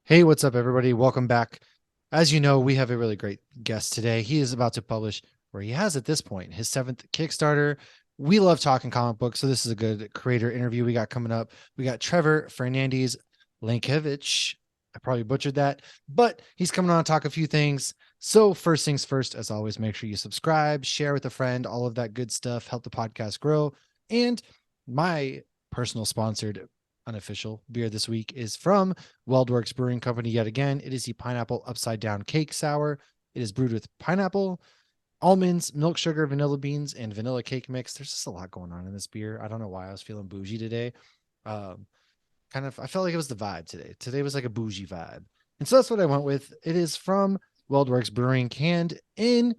Hey, what's up, everybody? Welcome back. As you know, we have a really great guest today. He is about to publish, or he has at this point, his seventh Kickstarter. We love talking comic books, so this is a good creator interview we got coming up. We got Trevor Fernandes Lenkiewicz. I probably butchered that, but he's coming on to talk a few things. So, first things first, as always, make sure you subscribe, share with a friend, all of that good stuff, help the podcast grow. And my personal sponsored unofficial beer this week is from Weldworks Brewing Company yet again. It is the pineapple upside down cake sour. It is brewed with pineapple, almonds, milk sugar, vanilla beans, and vanilla cake mix. There's just a lot going on in this beer. I don't know why I was feeling bougie today. Um, I felt like it was the vibe today. Today was like a bougie vibe. And so that's what I went with. It is from Weldworks Brewing, canned in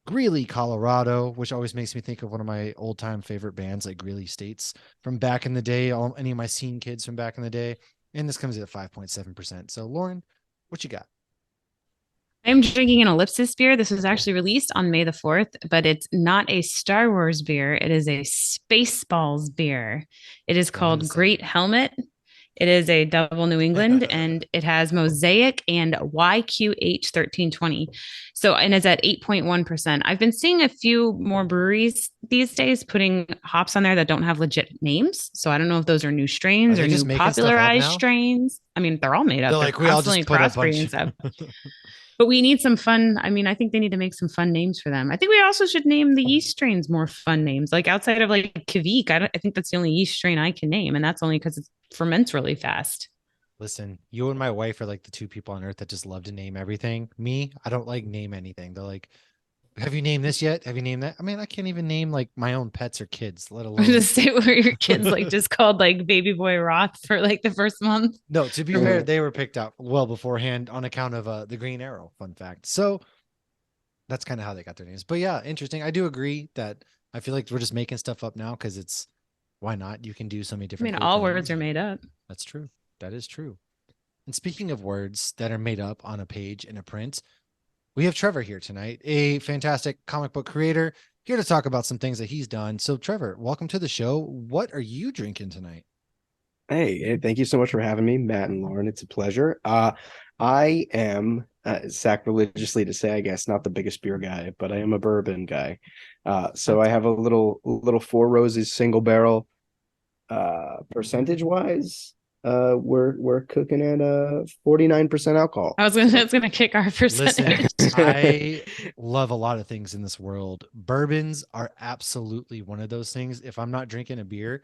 Greeley, Colorado, which always makes me think of one of my old time favorite bands like Greeley States from back in the day. Any of my scene kids from back in the day. And this comes at 5.7%. So, Lauren, what you got? I'm drinking an Ellipsis beer. This was actually released on May the 4th, but it's not a Star Wars beer. It is a Spaceballs beer. It is Don't called understand. Great Helmet. It is a double New England and it has Mosaic and YQH 1320. So, and it's at 8.1%. I've been seeing a few more breweries these days putting hops on there that don't have legit names. So, I don't know if those are new Are strains or they just new making stuff up popularized now? strains. I mean, they're all made They're up, they're like, we all just constantly put a crossbreeding bunch. stuff. But we need some fun. I mean, I think they need to make some fun names for them. I think we also should name the yeast strains more fun names. Like outside of like Kavik, I think that's the only yeast strain I can name, and that's only because it ferments really fast. Listen, you and my wife are like the two people on earth that just love to name everything. Me, I don't like name anything. They're like, have you named this yet? Have you named that? I mean, I can't even name like my own pets or kids, let alone. Just say where your kids like just called like baby boy Roth for like the first month. No, to be fair, they were picked out well beforehand on account of the Green Arrow. Fun fact. So that's kind of how they got their names. But yeah, interesting. I do agree that I feel like we're just making stuff up now because it's why not? You can do so many I different mean, cool all words things. are And made up. that's true. That is true. And speaking of words that are made up on a page in a print, we have Trevor here tonight, a fantastic comic book creator, here to talk about some things that he's done. So, Trevor, welcome to the show. What are you drinking tonight? Hey, thank you so much for having me, Matt and Lauren. It's a pleasure. I am sacrilegiously to say, I guess, not the biggest beer guy, but I am a bourbon guy. So I have a little Four Roses single barrel. Percentage wise, we're cooking at 49% alcohol. I So was gonna kick our Listen, percentage. I love a lot of things in this world. Bourbons are absolutely one of those things. If I'm not drinking a beer,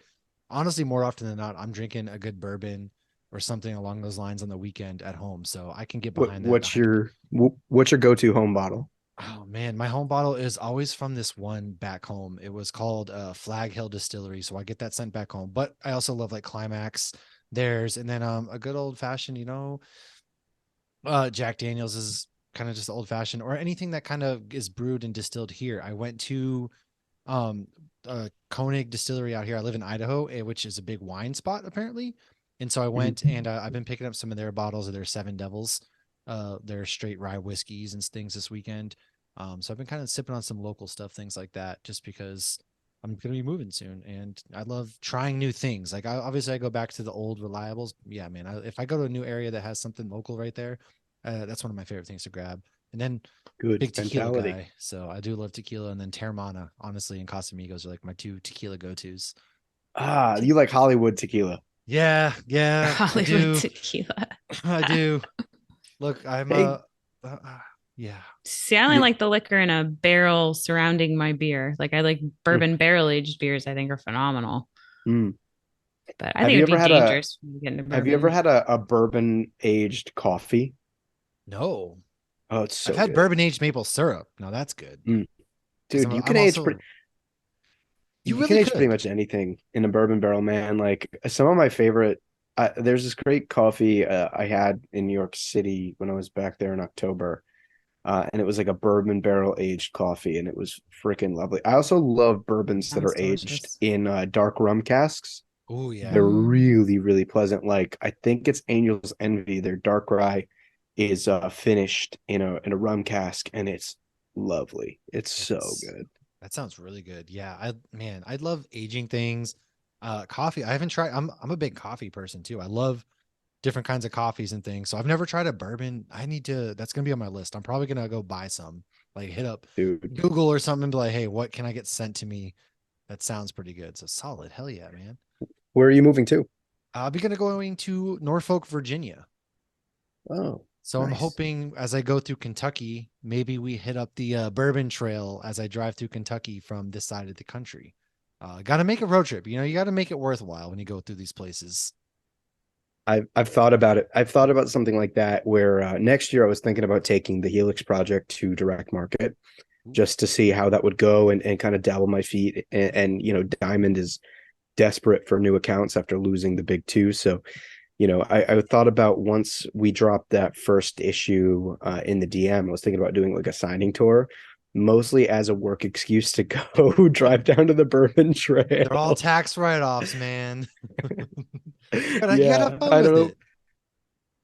honestly, more often than not, I'm drinking a good bourbon or something along those lines on the weekend at home. So I can get behind that what's your go-to home bottle? Oh man, my home bottle is always from this one back home. It was called Flag Hill Distillery, so I get that sent back home. But I also love like Climax, theirs, and then a good old fashioned, Jack Daniels is kind of just old fashioned, or anything that kind of is brewed and distilled here. I went to um Koenig Distillery out here. I live in Idaho, which is a big wine spot apparently. And so I went Mhm. and I've been picking up some of their bottles of their Seven Devils, their straight rye whiskeys and things this weekend. So I've been kind of sipping on some local stuff, things like that, just because I'm going to be moving soon and I love trying new things. Like obviously I go back to the old reliables. Yeah, man. If I go to a new area that has something local right there, that's one of my favorite things to grab. And then Good big tequila mentality. guy, so I do love tequila. And then Terramana, honestly, and Casamigos are like my two tequila go tos. You like Hollywood tequila. Yeah, yeah, I Hollywood do. tequila. I do. Look, I'm Hey, yeah. See, I only you, like the liquor in a barrel surrounding my beer. Like I like mm, bourbon barrel aged beers. I think are phenomenal. mm. But I Have think you it'd ever be had a dangerous when you get into Have you ever bourbon. had a bourbon aged coffee? No, Oh, it's I've so had good. bourbon aged maple syrup. Now that's good Mm. because Dude, I'm also. You you really can age pretty could. much anything in a bourbon barrel, man. Like some of my favorite there's this great coffee I had in New York City when I was back there in October. And it was like a bourbon barrel aged coffee and it was freaking lovely. I also love bourbons that Sounds are aged delicious. in dark rum casks. Oh yeah. They're Mm. really, really pleasant. Like I think it's Angel's Envy. Their dark rye is finished in a rum cask, and it's lovely. It's so That's good. that sounds really good. Yeah, I love aging things. Coffee. I haven't tried. I'm a big coffee person too. I love different kinds of coffees and things. So I've never tried a bourbon. That's going to be on my list. I'm probably going to go buy some, like hit up Dude. Google or something and be like, hey, what can I get sent to me? That sounds pretty good. So solid. Hell yeah, man. Where are you moving to? I'll be going to Norfolk, Virginia. Oh, So I'm nice. hoping as I go through Kentucky, maybe we hit up the bourbon trail as I drive through Kentucky from this side of the country. Got to make a road trip. You got to make it worthwhile when you go through these places. I've thought about it. I've thought about something like that where next year I was thinking about taking the Helix project to direct market just to see how that would go and kind of dabble my feet. And Diamond is desperate for new accounts after losing the big two. So, I thought about once we dropped that first issue in the DM, I was thinking about doing like a signing tour, mostly as a work excuse to go drive down to the Bourbon Trail. They're all tax write-offs, man. You gotta have fun I with don't know. it.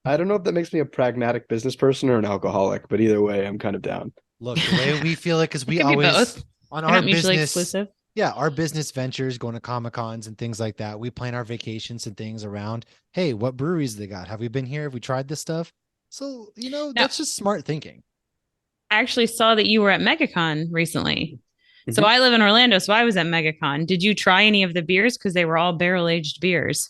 I don't know if that makes me a pragmatic business person or an alcoholic, but either way, I'm kind of down. Look, the way we feel it, because we Could be always both. on They're our not mutually business, exclusive. yeah, our business ventures, going to Comic-Cons and things like that. We plan our vacations and things around, hey, what breweries they got? Have we been here? Have we tried this stuff? So, Now, that's just smart thinking. I actually saw that you were at MegaCon recently. So Mhm. I live in Orlando, so I was at MegaCon. Did you try any of the beers? Because they were all barrel-aged beers.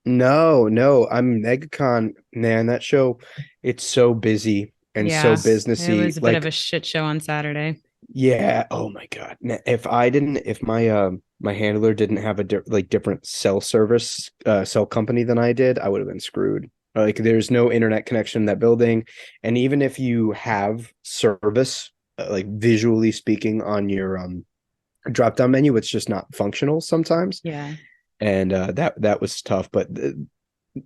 No, I'm MegaCon, man. That show, it's so busy and so Yeah, it businessy. was a bit of Like, a shit show on Saturday. yeah. Oh my God. If my handler didn't have a different cell company than I did, I would have been screwed. Like, there's no internet connection in that building, and even if you have service, like visually speaking, on your drop down menu, it's just not functional sometimes. Yeah. And that was tough. But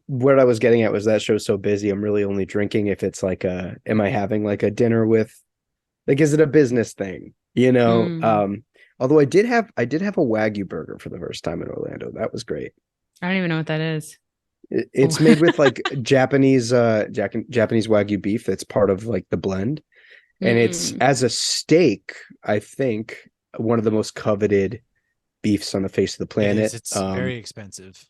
what I was getting at was that show's so busy. I'm really only drinking if it's like am I having like a dinner with, like, is it a business thing? Mm. Although I did have a Wagyu burger for the first time in Orlando. That was great. I don't even know what that is. It's made with like Japanese Wagyu beef that's part of like the blend. And it's, Mm. as a steak, I think one of the most coveted beefs on the face of the It is. planet. It's very expensive.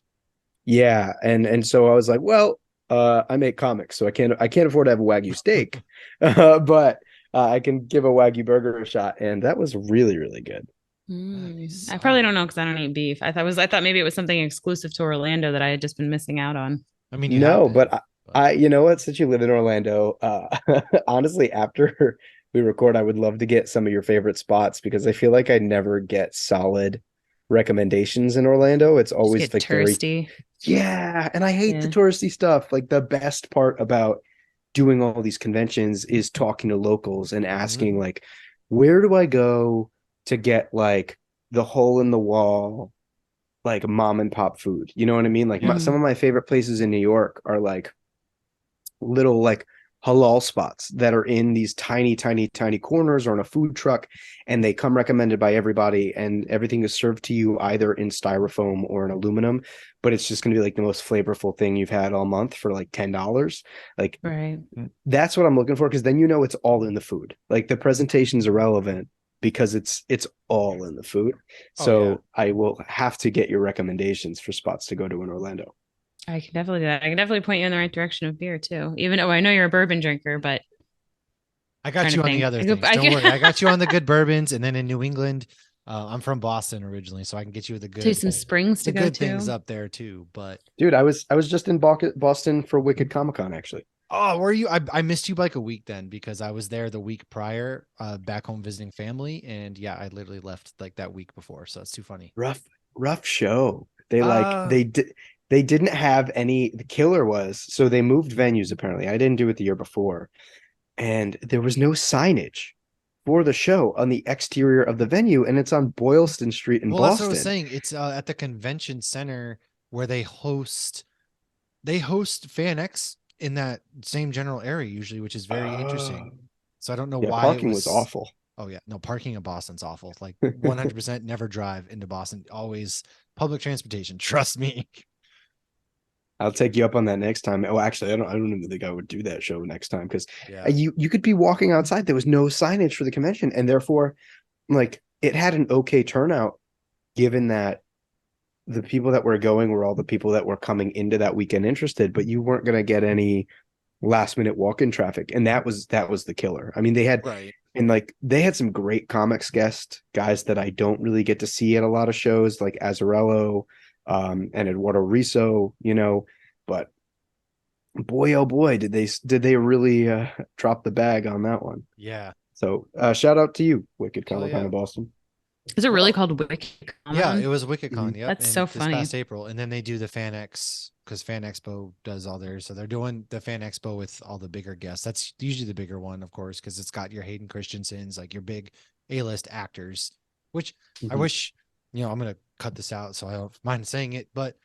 Yeah, and so I was like, well, I make comics, so I can't afford to have a Wagyu steak, but I can give a Wagyu burger a shot, and that was really, really good. Nice. I probably don't know because I don't eat beef. I thought maybe it was something exclusive to Orlando that I had just been missing out on. I mean, you have No, been, but I you know what? Since you live in Orlando, honestly, after we record, I would love to get some of your favorite spots because I feel like I never get solid recommendations in Orlando. It's Just always get like very, thirsty. yeah, and I hate the Yeah. touristy stuff. Like, the best part about doing all these conventions is talking to locals and asking, like, where do I go to get like the hole in the wall, like mom and pop food? You know what I mean? Like, Yeah. some of my favorite places in New York are like little like halal spots that are in these tiny, tiny, tiny corners or in a food truck, and they come recommended by everybody, and everything is served to you either in styrofoam or in aluminum, but it's just going to be like the most flavorful thing you've had all month for like $10. Like, Right. that's what I'm looking for, because then it's all in the food. Like, the presentation's irrelevant because it's all in the food. Oh, So yeah. I will have to get your recommendations for spots to go to in Orlando. I can definitely do that. I can definitely point you in the right direction of beer too. Even though I know you're a bourbon drinker, but I trying got to you on the think. other I things. I Don't worry. I can got you on the good bourbons, and then in New England, I'm from Boston originally, so I can get you do some springs the to go good things to. up there too. But Dude, I was just in Boston for Wicked Comic Con, actually. oh, were you? I missed you by like a week then because I was there the week prior, back home visiting family, and yeah, I literally left like that week before. So it's too funny. Rough show. They Uh they didn't have any. The killer was, so they moved venues apparently. I didn't do it the year before, and there was no signage for the show on the exterior of the venue, and it's on Boylston Street in well, that's what I was Boston. saying. It's at the convention center where they host FanX in that same general area usually, which is very interesting. So I don't know Yeah, why it parking was was. awful. Oh yeah, no, parking in Boston's awful. Like 100% never drive into Boston. Always public transportation. Trust me. I'll take you up on that next time. Oh, actually, I don't even think I would do that show next time, because Yeah. you could be walking outside. There was no signage for the convention, and therefore, like, it had an okay turnout, given that the people that were going were all the people that were coming into that weekend interested, but you weren't going to get any last minute walk-in traffic, and that was the killer. I mean, Right. they had some great comics guest guys that I don't really get to see at a lot of shows, like Azzarello, and Eduardo Riso, but boy, oh boy, did they really drop the bag on that one. Yeah. So shout out to you, Wicked Oh Comic Con yeah. of Boston. Is it really Well, called Wicked yeah, it Common? was WickedCon, Mhm. yep, That's so and this funny. past April, and then they do the Fan X because Fan Expo does all theirs, so they're doing the Fan Expo with all the bigger guests. That's usually the bigger one, of course, because it's got your Hayden Christensen's, like your big A-list actors. Which I Mhm. wish, I'm gonna cut this out, so I don't mind saying it, but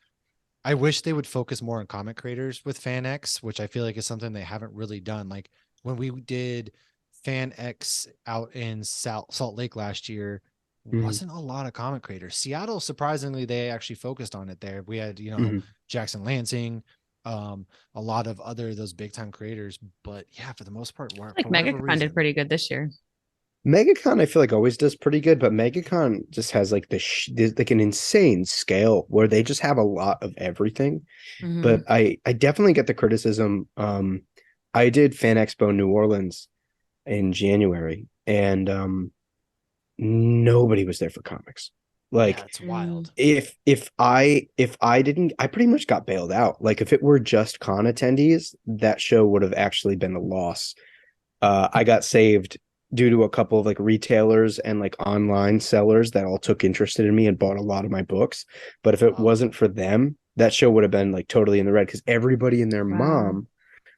I wish they would focus more on comic creators with Fan X, which I feel like is something they haven't really done. Like when we did Fan X out in Salt Lake last year, Mhm. wasn't a lot of comic creators. Seattle, surprisingly, they actually focused on it there. We had, Mhm. Jackson Lansing, a lot of other those big time creators, but yeah, for the most part, Like for whatever MegaCon did reason, pretty good this year. MegaCon, I feel like always does pretty good, but MegaCon just has like there's like an insane scale where they just have a lot of everything. But Mhm. I definitely get the criticism. I did Fan Expo New Orleans in January, and nobody was there for comics. yeah, Like it's Mm. wild. if I didn't, I pretty much got bailed out. Like if it were just con attendees, that show would have actually been a loss. I got saved due to a couple of like retailers and like online sellers that all took interest in me and bought a lot of my books. But if it Oh, wasn't for them, that show would have been like totally in the red because everybody and their Wow. mom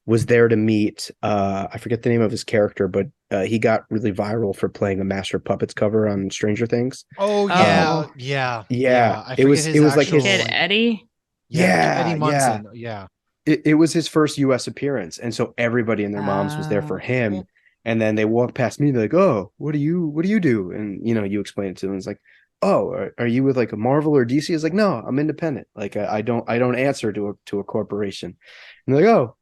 was there to meet I forget the name of his character, but he got really viral for playing a Master of Puppets cover on Stranger Things. oh Um yeah, Oh, yeah, yeah, yeah. I it forget was his it was like actual Kid his like, Eddie. yeah, Eddie yeah. Munson. Yeah. It was his first US appearance, and so everybody and their moms was there for him. Cool. And then they walked past me, they're like, "Oh, what do you do?" And you explain it to them. It's like, "Oh, are you with like a Marvel or DC?" It's like, "No, I'm independent. Like I don't answer to a corporation." And they're like, "Oh,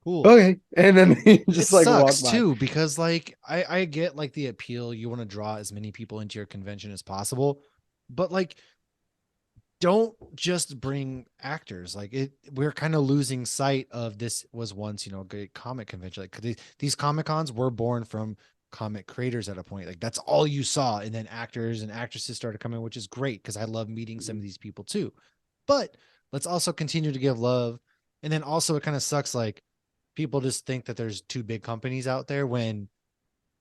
Cool. okay." And then they It just like walk sucks by. too because like I get like the appeal, you want to draw as many people into your convention as possible, but like don't just bring actors. Like we're kind of losing sight of this was once, a great comic convention. Like these comic cons were born from comic creators at a point. Like that's all you saw, and then actors and actresses started coming, which is great because I love meeting some of these people too. But let's also continue to give love, and then also it kind of sucks like people just think that there's two big companies out there when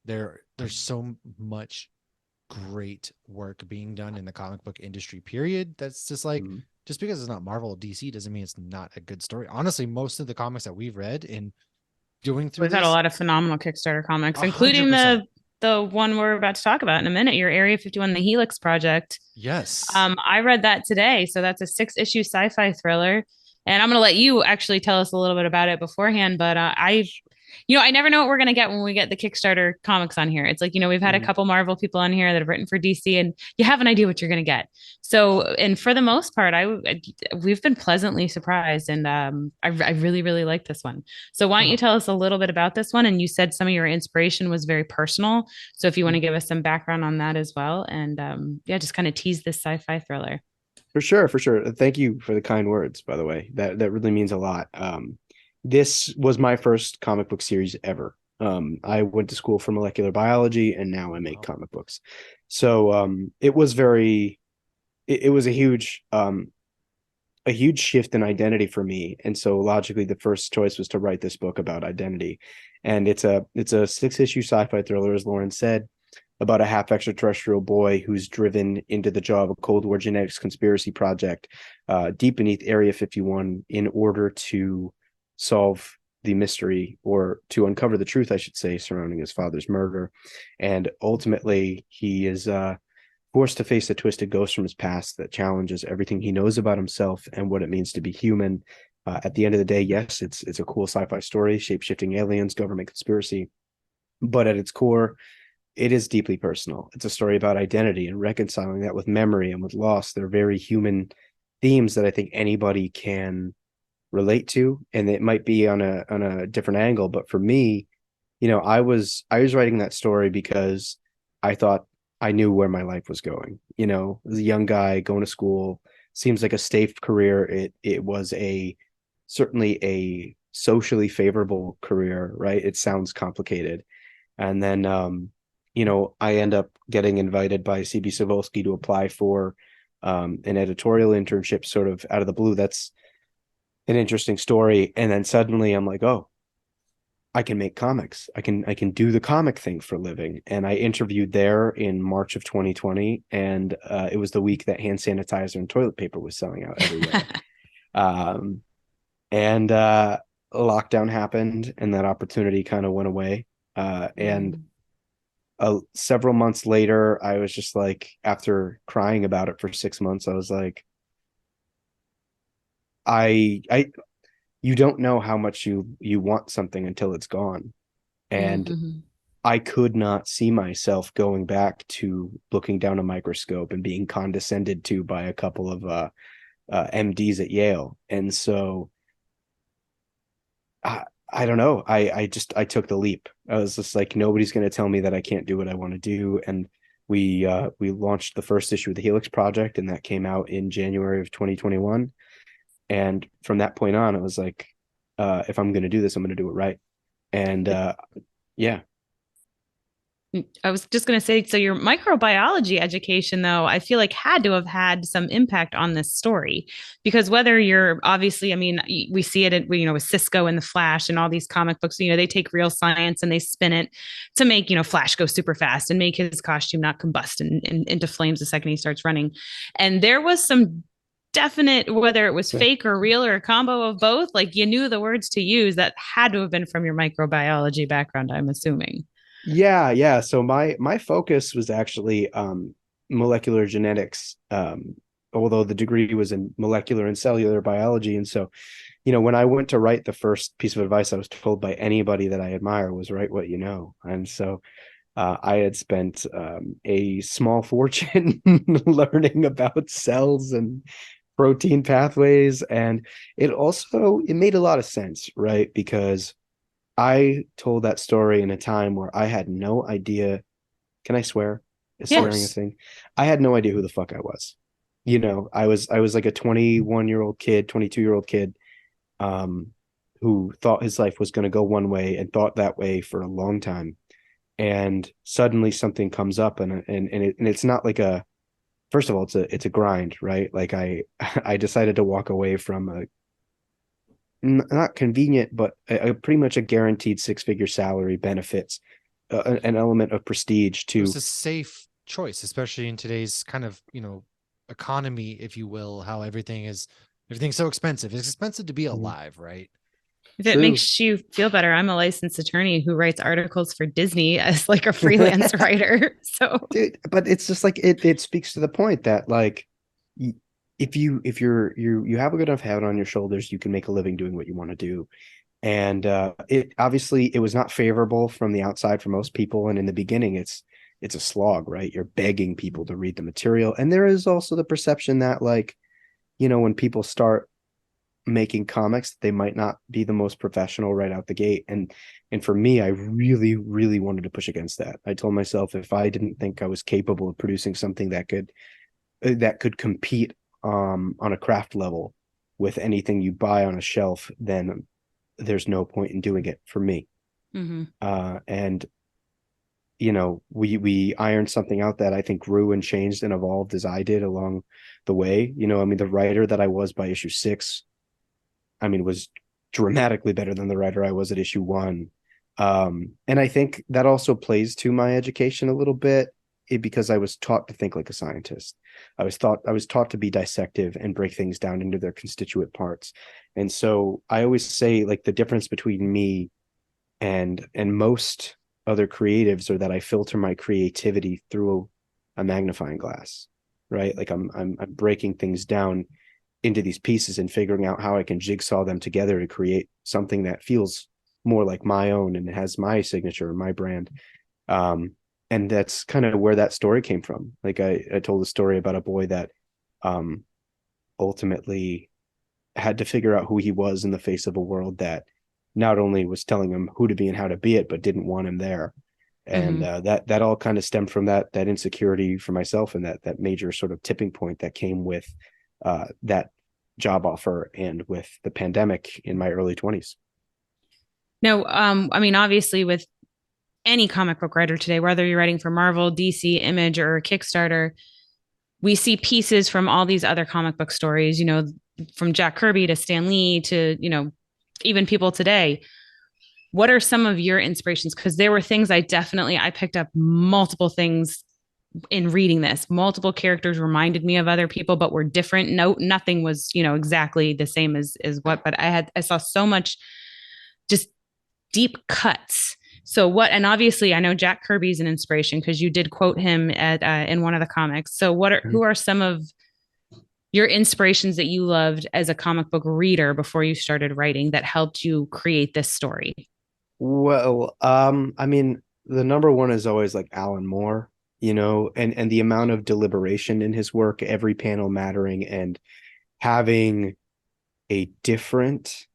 there's so much great work being done in the comic book industry period. That's just like, Mhm. just because it's not Marvel or DC doesn't mean it's not a good story. Honestly, most of the comics that we've read in doing through We've had a this, lot of phenomenal Kickstarter comics, a hundred including percent the one we're about to talk about in a minute, your Area 51, the Helix Project. yes. I read that today. So that's a 6 issue sci-fi thriller. And I'm going to let you actually tell us a little bit about it beforehand. But I never know what we're going to get when we get the Kickstarter comics on here. It's like, we've had a Mhm. couple Marvel people on here that have written for DC, and you have an idea what you're going to get. So, and for the most part, we've been pleasantly surprised, and I really, really like this one. So, why don't you Oh. tell us a little bit about this one? And you said some of your inspiration was very personal. So, if you want to give us some background on that as well, and yeah, just kind of tease this sci-fi thriller. For sure, for sure. Thank you for the kind words, by the way. That really means a lot. This was my first comic book series ever. I went to school for molecular biology, and now I make Wow. comic books. So it was a huge shift in identity for me. And so logically, the first choice was to write this book about identity. And it's a 6 issue sci-fi thriller, as Lauren said, about a half extraterrestrial boy who's driven into the jaw of a Cold War genetics conspiracy project deep beneath Area 51 in order to solve the mystery, or to uncover the truth, I should say, surrounding his father's murder. And ultimately, he is forced to face a twisted ghost from his past that challenges everything he knows about himself and what it means to be human. At the end of the day, yes, it's a cool sci-fi story, shape-shifting aliens, government conspiracy, but at its core, it is deeply personal. It's a story about identity and reconciling that with memory and with loss. They're very human themes that I think anybody can relate to, and it might be on a different angle. But for me, I was writing that story because I thought I knew where my life was going. As a young guy going to school, seems like a safe career. It was certainly a socially favorable career, right? It sounds complicated. And then I end up getting invited by CB Cebulski to apply for an editorial internship sort of out of the blue. That's an interesting story. And then suddenly I'm like, oh, I can make comics. I can do the comic thing for a living. And I interviewed there in March of 2020, and it was the week that hand sanitizer and toilet paper was selling out everywhere. And lockdown happened, and that opportunity kind of went away. And several months later, I was just like, after crying about it for 6 months, I was like, you don't know how much you want something until it's gone. And I could not see myself going back to looking down a microscope and being condescended to by a couple of MDs at Yale. And so I don't know. I took the leap. I was just like, nobody's going to tell me that I can't do what I want to do. And we launched the first issue of the Helix Project, and that came out in January of 2021. And from that point on, it was like, if I'm going to do this, I'm going to do it right. And yeah. I was just going to say, so your microbiology education, though, I feel like had to have had some impact on this story, because whether you're obviously, I mean, we see it, with Cisco and the Flash and all these comic books, they take real science and they spin it to make, Flash go super fast and make his costume not combust and into flames the second he starts running. And there was some definite, whether it was fake or real or a combo of both, like you knew the words to use, that had to have been from your microbiology background, I'm assuming. Yeah. So my focus was actually molecular genetics, although the degree was in molecular and cellular biology. And so, when I went to write, the first piece of advice I was told by anybody that I admire was write what you know. And so I had spent a small fortune learning about cells and protein pathways, and it made a lot of sense, right? Because I told that story in a time where I had no idea. Can I swear? Is swearing a thing? I had no idea who the fuck I was. I was like a 21-year-old kid, 22-year-old kid, who thought his life was going to go one way and thought that way for a long time. And suddenly something comes up, and it's not like first of all, it's a grind, right? Like I decided to walk away from a not convenient, but pretty much a guaranteed 6-figure salary, benefits, an element of prestige to. It's a safe choice, especially in today's kind of, economy, if you will, how everything's so expensive. It's expensive to be alive, right? If it makes you feel better, I'm a licensed attorney who writes articles for Disney as like a freelance writer. So, dude, but it's just like it speaks to the point that, like, if you have a good enough head on your shoulders, you can make a living doing what you want to do. And it was not favorable from the outside for most people. And in the beginning, it's a slog, right? You're begging people to read the material. And there is also the perception that, like, when people start making comics, they might not be the most professional right out the gate. And for me, I really, really wanted to push against that. I told myself, if I didn't think I was capable of producing something that could compete on a craft level with anything you buy on a shelf, then there's no point in doing it for me. And we ironed something out that I think grew and changed and evolved as I did along the way. The writer that I was by issue 6, was dramatically better than the writer I was at issue 1. And I think that also plays to my education a little bit, because I was taught to think like a scientist. I was taught to be dissective and break things down into their constituent parts. And so I always say, like, the difference between me and most other creatives are that I filter my creativity through a magnifying glass, right? Like I'm breaking things down into these pieces and figuring out how I can jigsaw them together to create something that feels more like my own and has my signature and my brand. And that's kind of where that story came from. Like I told a story about a boy that ultimately had to figure out who he was in the face of a world that not only was telling him who to be and how to be it, but didn't want him there. And that all kind of stemmed from that insecurity for myself, and that major sort of tipping point that came with that job offer and with the pandemic in my early 20s. No, I mean, obviously, with any comic book writer today, whether you're writing for Marvel, DC, Image, or Kickstarter, we see pieces from all these other comic book stories, from Jack Kirby to Stan Lee to, even people today. What are some of your inspirations? Because there were things I picked up multiple things in reading this. Multiple characters reminded me of other people, but were different. No, nothing was, exactly the same as what, but I saw so much just deep cuts. So what, and obviously I know Jack Kirby's an inspiration because you did quote him at in one of the comics. So who are some of your inspirations that you loved as a comic book reader before you started writing that helped you create this story? Well, I mean, the number one is always like Alan Moore, and the amount of deliberation in his work, every panel mattering, and having a different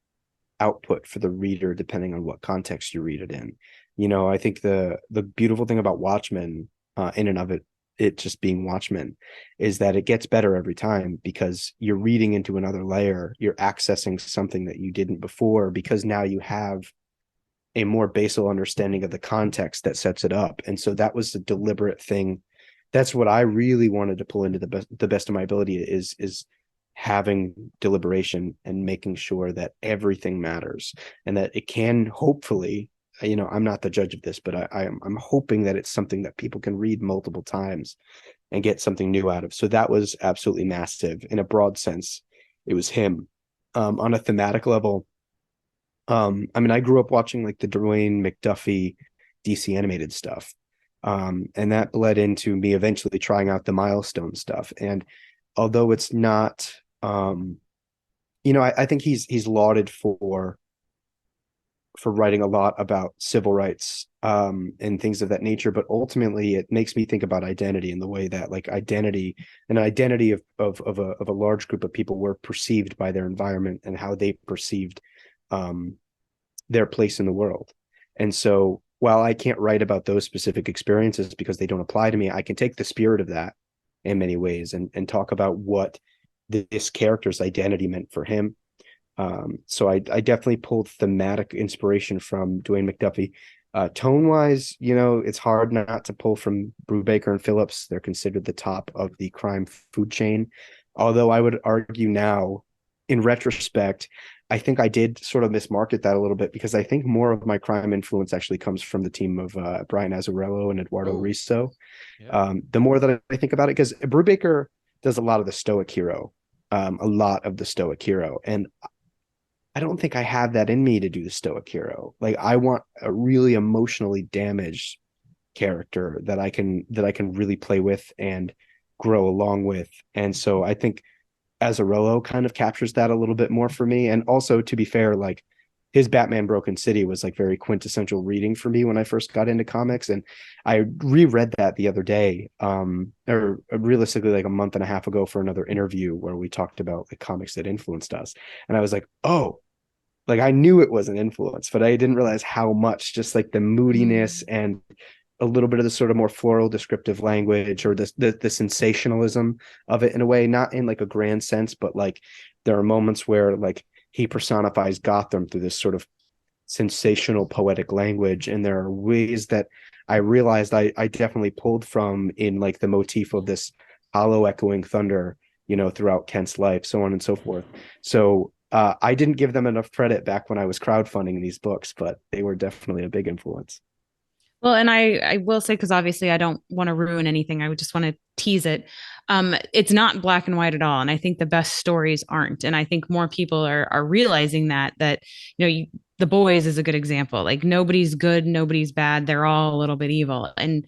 output for the reader depending on what context you read it in. I think the beautiful thing about Watchmen, in and of it just being Watchmen, is that it gets better every time because you're reading into another layer, you're accessing something that you didn't before because now you have a more basal understanding of the context that sets it up. And so that was a deliberate thing. That's what I really wanted to pull into the best of my ability is having deliberation and making sure that everything matters and that it can hopefully, I'm not the judge of this, but I'm hoping that it's something that people can read multiple times and get something new out of. So that was absolutely massive. In a broad sense, it was him. On a thematic level, I mean, I grew up watching like the Dwayne McDuffie DC animated stuff. And that bled into me eventually trying out the Milestone stuff. And although it's not, I think he's lauded for writing a lot about civil rights, and things of that nature. But ultimately, it makes me think about identity in the way that like identity of a large group of people were perceived by their environment and how they perceived their place in the world. And so while I can't write about those specific experiences because they don't apply to me, I can take the spirit of that in many ways and talk about what this character's identity meant for him. So I definitely pulled thematic inspiration from Dwayne McDuffie. Tone wise, it's hard not to pull from Brubaker and Phillips. They're considered the top of the crime food chain. Although I would argue now, in retrospect, I think I did sort of mismarket that a little bit because I think more of my crime influence actually comes from the team of Brian Azzarello and Eduardo Risso. Yeah. The more that I think about it, because Brubaker does a lot of the stoic hero, and I don't think I have that in me to do the stoic hero. Like I want a really emotionally damaged character that I can really play with and grow along with. And so I think Azzarello kind of captures that a little bit more for me. And also, to be fair, like his Batman Broken City was like very quintessential reading for me when I first got into comics. And I reread that the other day, or realistically like a month and a half ago for another interview where we talked about the comics that influenced us. And I was like, oh, like I knew it was an influence, but I didn't realize how much, just like the moodiness and a little bit of the sort of more floral descriptive language or the sensationalism of it in a way, not in like a grand sense, but like there are moments where like he personifies Gotham through this sort of sensational poetic language. And there are ways that I realized I definitely pulled from in like the motif of this hollow echoing thunder, throughout Kent's life, so on and so forth. So I didn't give them enough credit back when I was crowdfunding these books, but they were definitely a big influence. Well, and I will say, because obviously I don't want to ruin anything, I would just want to tease it. It's not black and white at all. And I think the best stories aren't. And I think more people are realizing that, The Boys is a good example. Like nobody's good, nobody's bad. They're all a little bit evil. And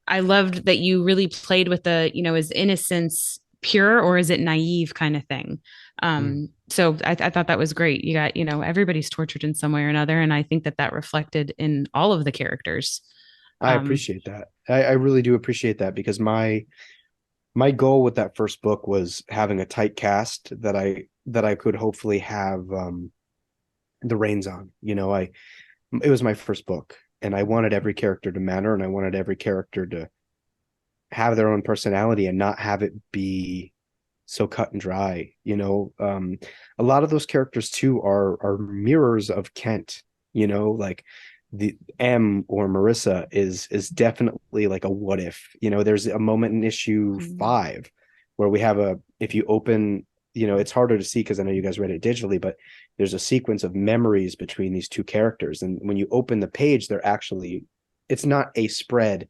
I loved that you really played with is innocence pure or is it naive kind of thing? So I thought that was great. You got, everybody's tortured in some way or another. And I think that reflected in all of the characters. I appreciate that. I really do appreciate that because my goal with that first book was having a tight cast that I could hopefully have the reins on. It was my first book and I wanted every character to matter and I wanted every character to have their own personality and not have it be so cut and dry. A lot of those characters too are mirrors of Kent. Like the M or Marissa is definitely like a what if. There's a moment in issue 5 where we have if you open, it's harder to see because I know you guys read it digitally, but there's a sequence of memories between these two characters, and when you open the page, it's not a spread,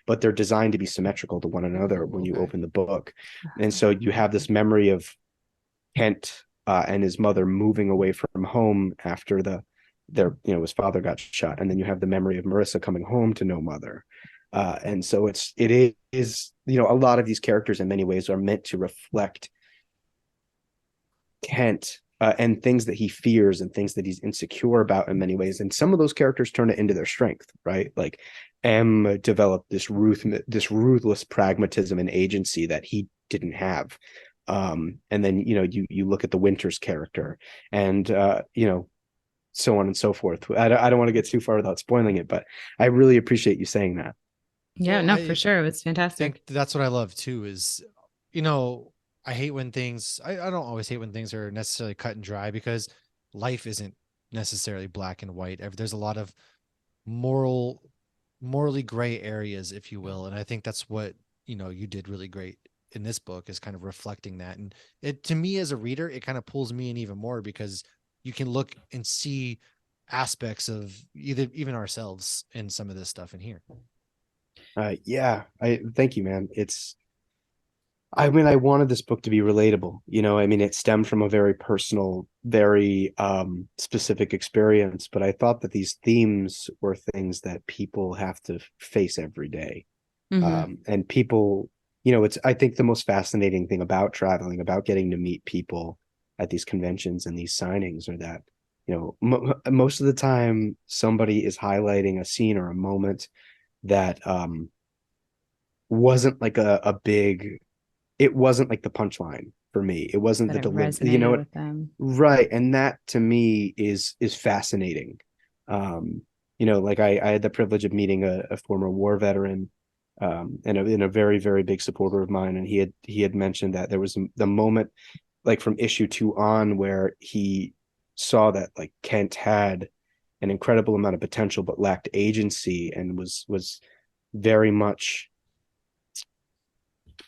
but they're designed to be symmetrical to one another when you open the book. And so you have this memory of Kent and his mother moving away from home after his father got shot, and then you have the memory of Marissa coming home to no mother. And so it is a lot of these characters in many ways are meant to reflect Kent and things that he fears and things that he's insecure about in many ways. And some of those characters turn it into their strength, right? Like M developed this ruthless pragmatism and agency that he didn't have. And then, you look at the Winters character and, so on and so forth. I don't want to get too far without spoiling it, but I really appreciate you saying that. Yeah, Well, no, for sure. It was fantastic. That's what I love too is, I hate when I don't always hate when things are necessarily cut and dry, because life isn't necessarily black and white. There's a lot of morally gray areas, if you will. And I think that's what, you did really great in this book, is kind of reflecting that. And to me as a reader, it kind of pulls me in even more, because you can look and see aspects of even ourselves in some of this stuff in here. Yeah, I thank you, man. I wanted this book to be relatable. It stemmed from a very personal, very specific experience, but I thought that these themes were things that people have to face every day. And people, I think the most fascinating thing about traveling, about getting to meet people at these conventions and these signings, are that, most of the time somebody is highlighting a scene or a moment that wasn't like it wasn't like the punchline for me. It wasn't the delivery, with them. right? And that to me is fascinating. Like I had the privilege of meeting a former war veteran, and a very, very big supporter of mine, and he had mentioned that there was the moment, like from issue 2 on, where he saw that like Kent had an incredible amount of potential but lacked agency, and was very much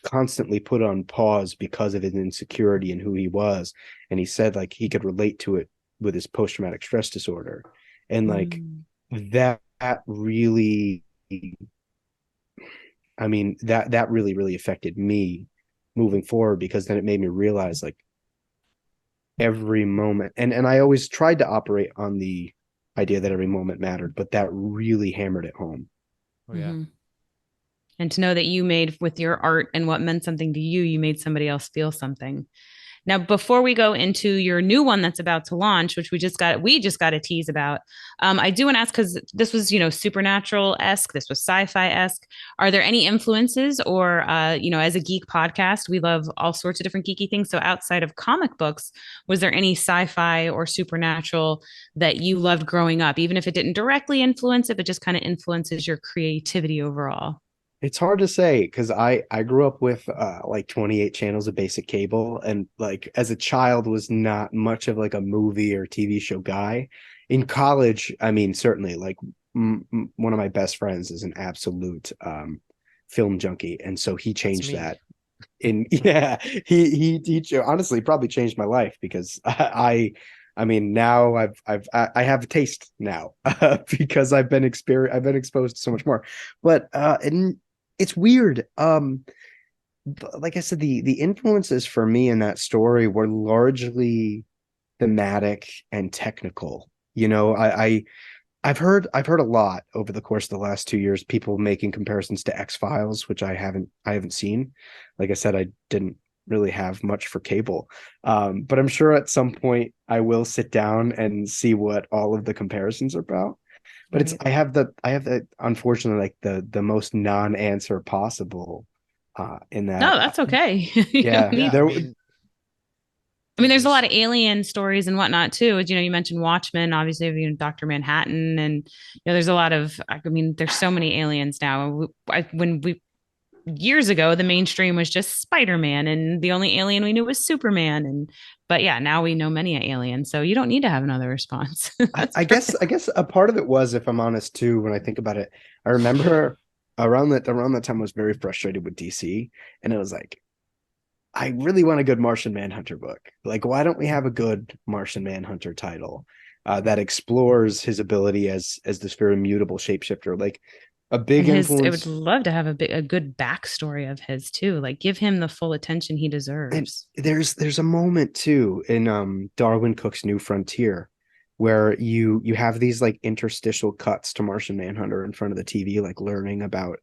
constantly put on pause because of his insecurity and who he was. And he said like he could relate to it with his post-traumatic stress disorder. And like that really, that really, really affected me moving forward, because then it made me realize like every moment, and I always tried to operate on the idea that every moment mattered, but that really hammered it home. Oh yeah. And to know that you made, with your art and what meant something to you, you made somebody else feel something. Now, before we go into your new one that's about to launch, which we just got a tease about, I do want to ask, because this was, supernatural-esque, this was sci-fi-esque. Are there any influences, or, as a geek podcast, we love all sorts of different geeky things. So outside of comic books, was there any sci-fi or supernatural that you loved growing up, even if it didn't directly influence it, but just kind of influences your creativity overall? It's hard to say, because I grew up with like 28 channels of basic cable, and like as a child was not much of like a movie or TV show guy. In college, certainly like one of my best friends is an absolute film junkie, and so he changed that. Yeah, he honestly probably changed my life, because now I have a taste now because I've been exposed to so much more. But it's weird. Like I said, the influences for me in that story were largely thematic and technical. I've heard a lot over the course of the last 2 years, people making comparisons to X-Files, which I haven't seen. Like I said, I didn't really have much for cable. But I'm sure at some point I will sit down and see what all of the comparisons are about. But I have the unfortunately like the most non-answer possible in that. No, that's okay. Yeah, there's a lot of alien stories and whatnot too. You mentioned Watchmen, obviously, Dr. Manhattan, and there's a lot of. There's so many aliens now. years ago, the mainstream was just Spider-Man, and the only alien we knew was Superman. But yeah, now we know many aliens, so you don't need to have another response. That's perfect. I guess a part of it was, if I'm honest too, when I think about it, I remember around that time I was very frustrated with DC, and it was like, I really want a good Martian Manhunter book. Like, why don't we have a good Martian Manhunter title that explores his ability as this very mutable shapeshifter? Like a big And I would influence. love to have a good backstory of his too. Like, give him the full attention he And deserves. there's a moment too in Darwin Cook's New Frontier where you have these like interstitial cuts to Martian Manhunter in front of the TV, like learning about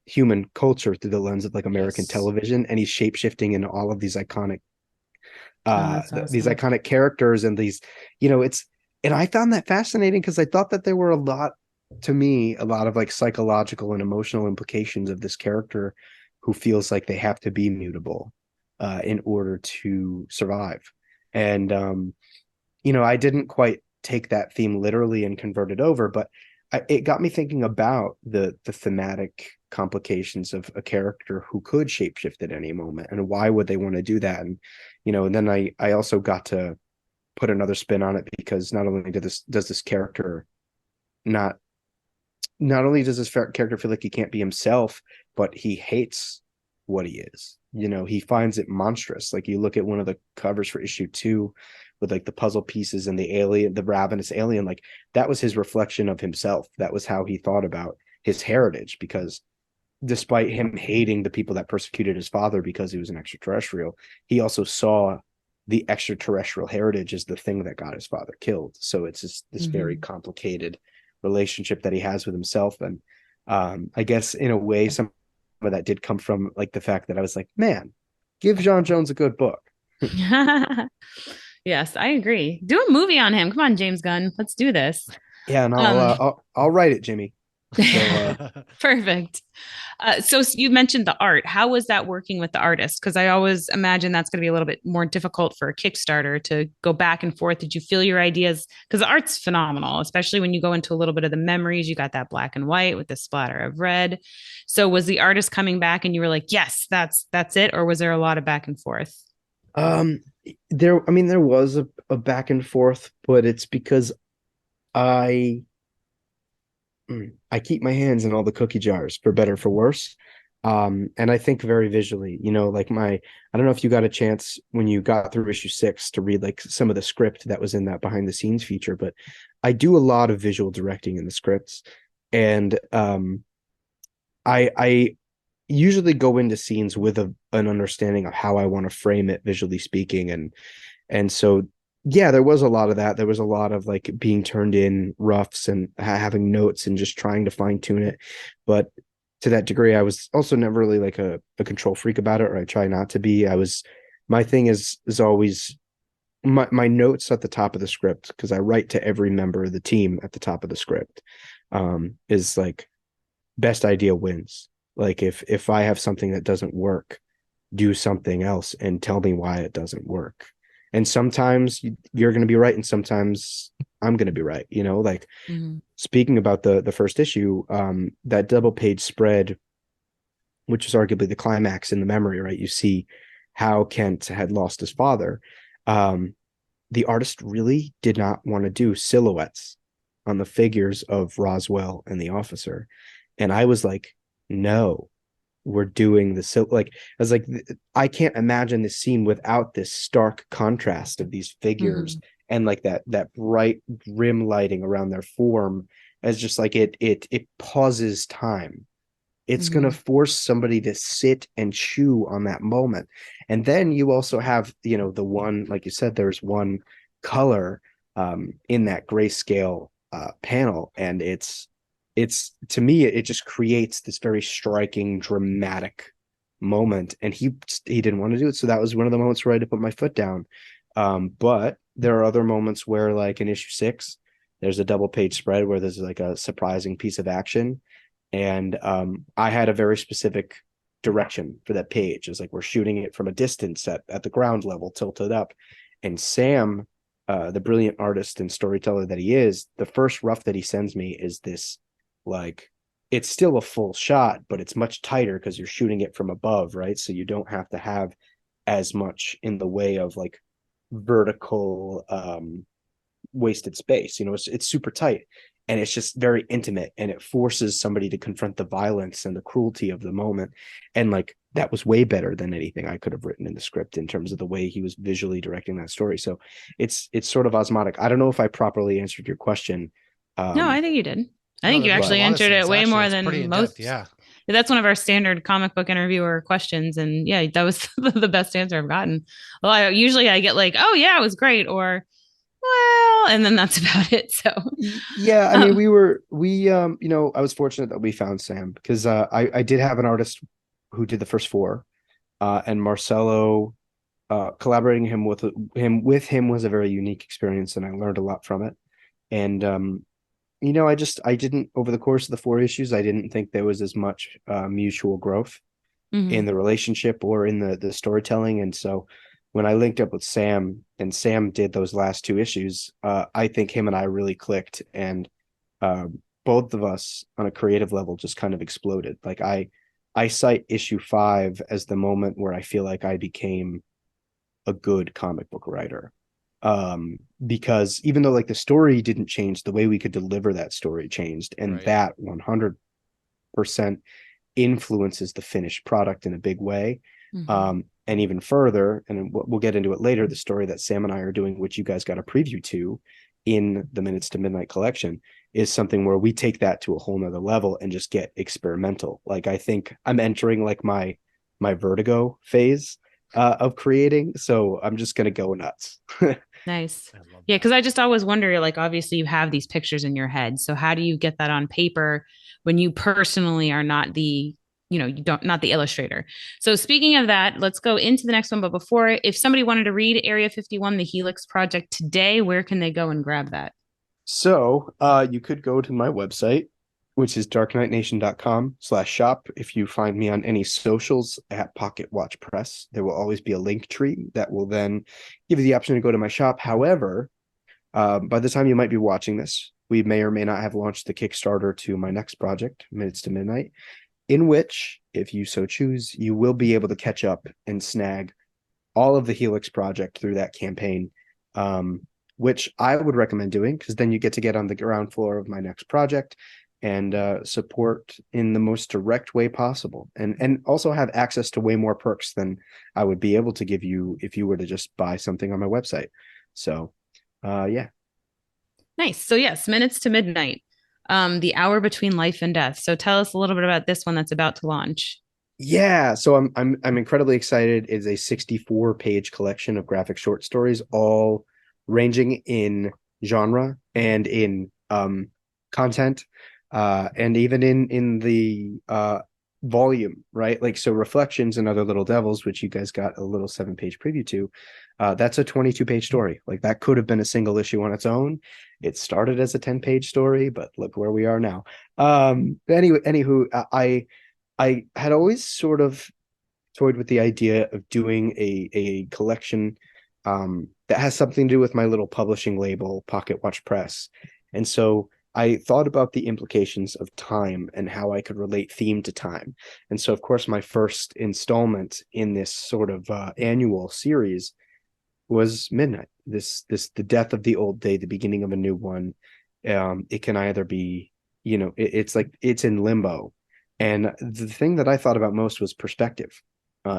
human culture through the lens of like American Yes. television, and he's shape-shifting into all of these iconic Oh, that's these awesome. iconic characters and these, it's, and I found that fascinating because I thought that there were a lot of like psychological and emotional implications of this character who feels like they have to be mutable in order to survive. And I didn't quite take that theme literally and convert it over, but it got me thinking about the thematic complications of a character who could shapeshift at any moment, and why would they want to do that. And then I also got to put another spin on it, because not only does this character not not only does this character feel like he can't be himself, but he hates what he is. He finds it monstrous. Like, you look at one of the covers for issue 2 with like the puzzle pieces and the alien, the ravenous alien, like that was his reflection of himself. That was how he thought about his heritage, because despite him hating the people that persecuted his father because he was an extraterrestrial, he also saw the extraterrestrial heritage as the thing that got his father killed. So it's just this very Mhm. complicated relationship that he has with himself. And I guess in a way, some of that did come from like the fact that I was like, man, give John Jones a good book. Yes, I agree. Do a movie on him. Come on, James Gunn. Let's do this. Yeah, and Um, I'll write it, Jimmy. So Perfect. You mentioned the art. How was that working with the artist? Because I always imagine that's going to be a little bit more difficult for a Kickstarter to go back and forth. Did you feel your ideas? Because the art's phenomenal, especially when you go into a little bit of the memories. You got that black and white with the splatter of red. So was the artist coming back and you were like, yes, that's it, or was there a lot of back and forth? um there was a back and forth, but it's because I I keep my hands in all the cookie jars, for better for worse. And I think very visually, like I don't know if you got a chance when you got through issue 6 to read like some of the script that was in that behind the scenes feature, but I do a lot of visual directing in the scripts. And I usually go into scenes with an understanding of how I want to frame it visually speaking. And so, yeah, there was a lot of that. There was a lot of like being turned in roughs and having notes and just trying to fine tune it. But to that degree, I was also never really like a control freak about it, or I try not to be. My thing is always my notes at the top of the script, because I write to every member of the team at the top of the script, is like, best idea wins. Like, if I have something that doesn't work, do something else and tell me why it doesn't work. And sometimes you're going to be right, and sometimes I'm going to be right. Like, Mhm. speaking about the first issue, that double page spread, which is arguably the climax in the memory, right? You see how Kent had lost his father. Um, the artist really did not want to do silhouettes on the figures of Roswell and the officer. And I was like, no, we're doing this. So like, I was like, I can't imagine this scene without this stark contrast of these figures, Mhm. and like that bright rim lighting around their form, as just like it pauses time. It's going to Mhm. force somebody to sit and chew on that moment. And then you also have, the one, like you said, there's one color in that grayscale panel, and it's to me, it just creates this very striking, dramatic moment. And he didn't want to do it, so that was one of the moments where I had to put my foot down. But there are other moments where, like in issue 6, there's a double page spread where there's like a surprising piece of action, and I had a very specific direction for that page. It's like we're shooting it from a distance at the ground level, tilted up, and Sam, the brilliant artist and storyteller that he is, the first rough that he sends me is this like it's still a full shot, but it's much tighter because you're shooting it from above, right? So you don't have to have as much in the way of like vertical wasted space. It's super tight, and it's just very intimate, and it forces somebody to confront the violence and the cruelty of the moment. And like that was way better than anything I could have written in the script in terms of the way he was visually directing that story. So it's sort of osmotic. I don't know if I properly answered your question. No, I think you did. I No, think that you makes a actually lot of answered it sense. way Actually, more it's pretty than in most. depth. Yeah. That's one of our standard comic book interviewer questions. And yeah, that was the best answer I've gotten. Well, usually I get like, oh, yeah, it was great. Or, well, and then that's about it. So, Yeah, I mean, um, I was fortunate that we found Sam because I did have an artist who did the first four, and Marcelo collaborating with him was a very unique experience, and I learned a lot from it. And I didn't, over the course of the four issues, I didn't think there was as much mutual growth in mhm. the relationship or in the storytelling. And so when I linked up with Sam and Sam did those last two issues, I think him and I really clicked, and uh, both of us on a creative level just kind of exploded. Like I cite issue 5 as the moment where I feel like I became a good comic book writer. Because even though like the story didn't change, the way we could deliver that story changed, and Right. that 100% influences the finished product in a big way. Mhm. And even further, and we'll get into it later, the story that Sam and I are doing, which you guys got a preview to in the Minutes to Midnight collection, is something where we take that to a whole nother level and just get experimental. Like I think I'm entering like my vertigo phase of creating, so I'm just gonna go nuts. Nice. I love Yeah, that. because I just always wonder, like, obviously you have these pictures in your head. So how do you get that on paper when you personally are not you don't not the illustrator? So speaking of that, let's go into the next one. But before, if somebody wanted to read Area 51, the Helix Project today, where can they go and grab that? So you could go to my website, which is darkknightnation.com/shop. If you find me on any socials at Pocket Watch Press, there will always be a link tree that will then give you the option to go to my shop. However, by the time you might be watching this, we may or may not have launched the Kickstarter to my next project, Minutes to Midnight, in which, if you so choose, you will be able to catch up and snag all of the Helix project through that campaign, which I would recommend doing, because then you get on the ground floor of my next project and support in the most direct way possible, and also have access to way more perks than I would be able to give you if you were to just buy something on my website. So, yeah. Nice. So yes, Minutes to Midnight, the hour between life and death. So tell us a little bit about this one that's about to launch. Yeah, so I'm incredibly excited. It's a 64-page collection of graphic short stories, all ranging in genre and in content, and even in the volume, right? Like so Reflections and Other Little Devils, which you guys got a little 7-page preview to, that's a 22-page story. Like that could have been a single issue on its own. It started as a 10-page story, but look where we are now. Anywho, I had always sort of toyed with the idea of doing a collection that has something to do with my little publishing label, Pocket Watch Press. And so I thought about the implications of time and how I could relate theme to time. And so, of course, my first installment in this sort of annual series was Midnight. The death of the old day, the beginning of a new one. It can either be, it's like it's in limbo. And the thing that I thought about most was perspective,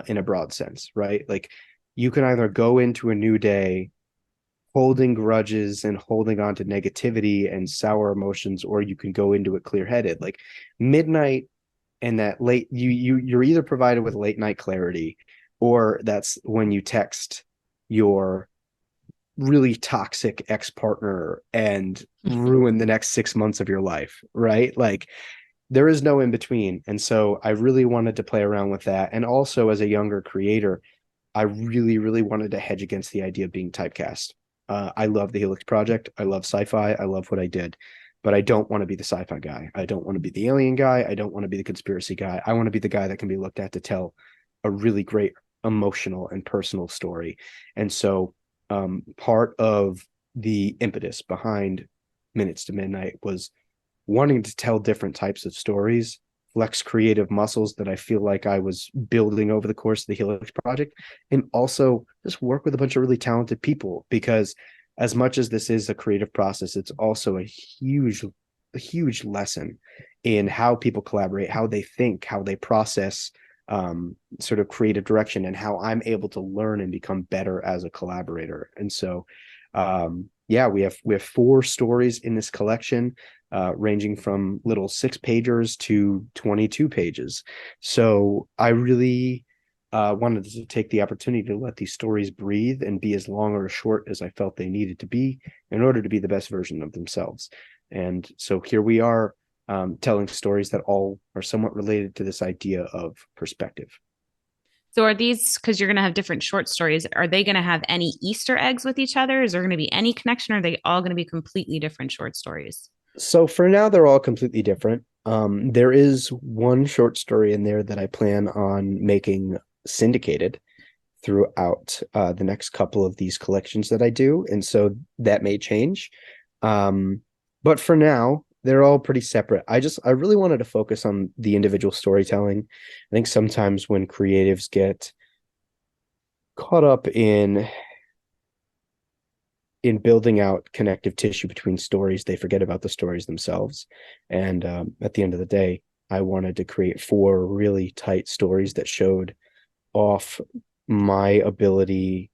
in a broad sense, right? Like you can either go into a new day holding grudges and holding on to negativity and sour emotions, or you can go into it clear-headed. Like Midnight and that late, you're either provided with late night clarity, or that's when you text your really toxic ex-partner and ruin the next 6 months of your life, right? Like there is no in between. And so I really wanted to play around with that. And also as a younger creator, I really, really wanted to hedge against the idea of being typecast. I love the Helix Project. I love sci-fi. I love what I did, but I don't want to be the sci-fi guy. I don't want to be the alien guy. I don't want to be the conspiracy guy. I want to be the guy that can be looked at to tell a really great emotional and personal story. And so part of the impetus behind Minutes to Midnight was wanting to tell different types of stories, flex creative muscles that I feel like I was building over the course of the Helix project, and also just work with a bunch of really talented people, because as much as this is a creative process, it's also a huge lesson in how people collaborate, how they think, how they process sort of creative direction, and how I'm able to learn and become better as a collaborator. And so yeah, we have 4 stories in this collection, ranging from little 6-pagers to 22 pages. So I really wanted to take the opportunity to let these stories breathe and be as long or as short as I felt they needed to be in order to be the best version of themselves. And so here we are, telling stories that all are somewhat related to this idea of perspective. So are these, because you're going to have different short stories, are they going to have any Easter eggs with each other? Is there going to be any connection? Or are they all going to be completely different short stories? So for now, they're all completely different. There is one short story in there that I plan on making syndicated throughout the next couple of these collections that I do, and so that may change. But for now, they're all pretty separate. I really wanted to focus on the individual storytelling. I think sometimes when creatives get caught up in building out connective tissue between stories, they forget about the stories themselves. And at the end of the day, I wanted to create 4 really tight stories that showed off my ability,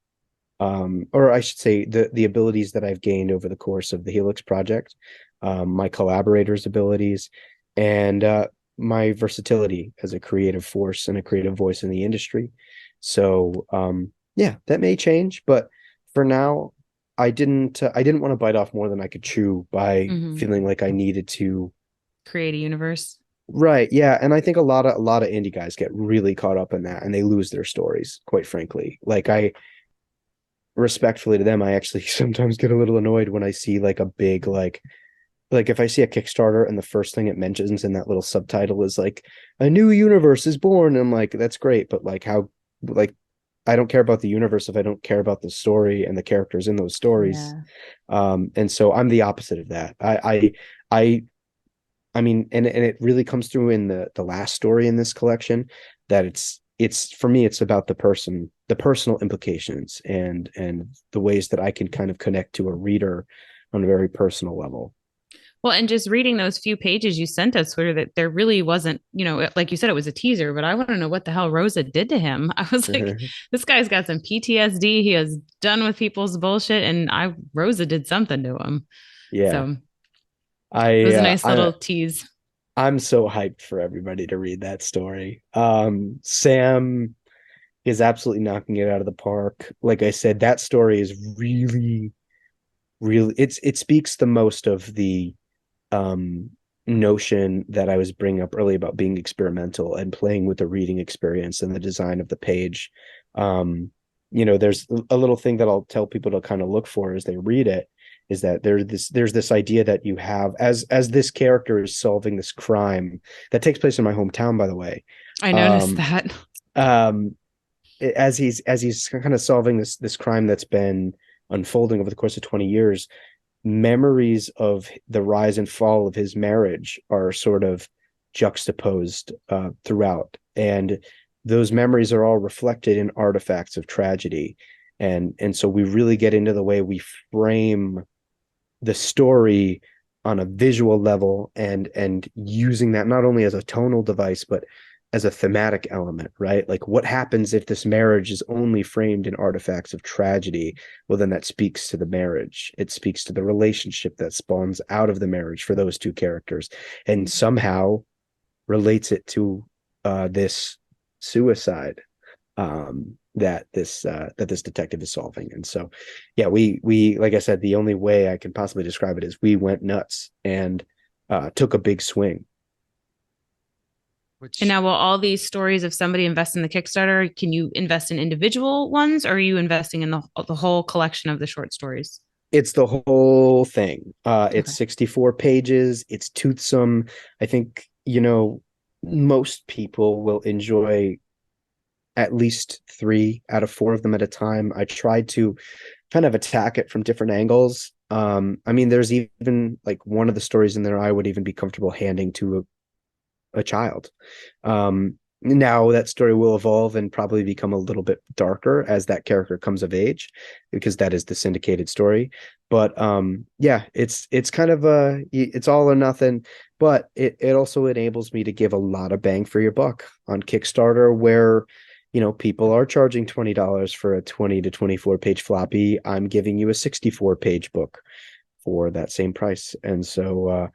or I should say the abilities that I've gained over the course of the Helix project, my collaborators' abilities, and my versatility as a creative force and a creative voice in the industry. So yeah, that may change, but for now, I didn't want to bite off more than I could chew by feeling like I needed to create a universe. Right. Yeah. And I think a lot of indie guys get really caught up in that, and they lose their stories, quite frankly. Like, I respectfully to them, I actually sometimes get a little annoyed when I see like a big like if I see a Kickstarter and the first thing it mentions in that little subtitle is like a new universe is born. And I'm like, that's great, but like how, like, I don't care about the universe if I don't care about the story and the characters in those stories. Yeah. And so I'm the opposite of that. I mean, and it really comes through in the last story in this collection, that it's for me, it's about the personal implications and the ways that I can kind of connect to a reader on a very personal level. Well, and just reading those few pages you sent us, where that there really wasn't, like you said, it was a teaser, but I want to know what the hell Rosa did to him. I was like, this guy's got some PTSD. He is done with people's bullshit, and Rosa did something to him. Yeah. So it was a nice little tease. I'm so hyped for everybody to read that story. Sam is absolutely knocking it out of the park. Like I said, that story is really, really, it speaks the most of the notion that I was bringing up early about being experimental and playing with the reading experience and the design of the page. There's a little thing that I'll tell people to kind of look for as they read it, is that there's this idea that you have as this character is solving this crime that takes place in my hometown, by the way. I noticed that. As he's kind of solving this crime that's been unfolding over the course of 20 years, memories of the rise and fall of his marriage are sort of juxtaposed throughout, and those memories are all reflected in artifacts of tragedy, and so we really get into the way we frame the story on a visual level, and using that not only as a tonal device but as a thematic element, right? Like, what happens if this marriage is only framed in artifacts of tragedy? Well, then that speaks to the marriage. It speaks to the relationship that spawns out of the marriage for those 2 characters, and somehow relates it to this suicide that this detective is solving. And so, yeah, we like I said, the only way I can possibly describe it is we went nuts and took a big swing. And now, will all these stories, if somebody invests in the Kickstarter, can you invest in individual ones, or are you investing in the whole collection of the short stories? It's the whole thing. It's Okay. 64 pages. It's toothsome. I think, most people will enjoy at least 3 out of 4 of them at a time. I tried to kind of attack it from different angles. I mean, there's even like one of the stories in there I would even be comfortable handing to a child. Now that story will evolve and probably become a little bit darker as that character comes of age, because that is the syndicated story. But yeah, it's kind of it's all or nothing, but it also enables me to give a lot of bang for your buck on Kickstarter, where people are charging $20 for a 20 to 24 page floppy. I'm giving you a 64 page book for that same price. And so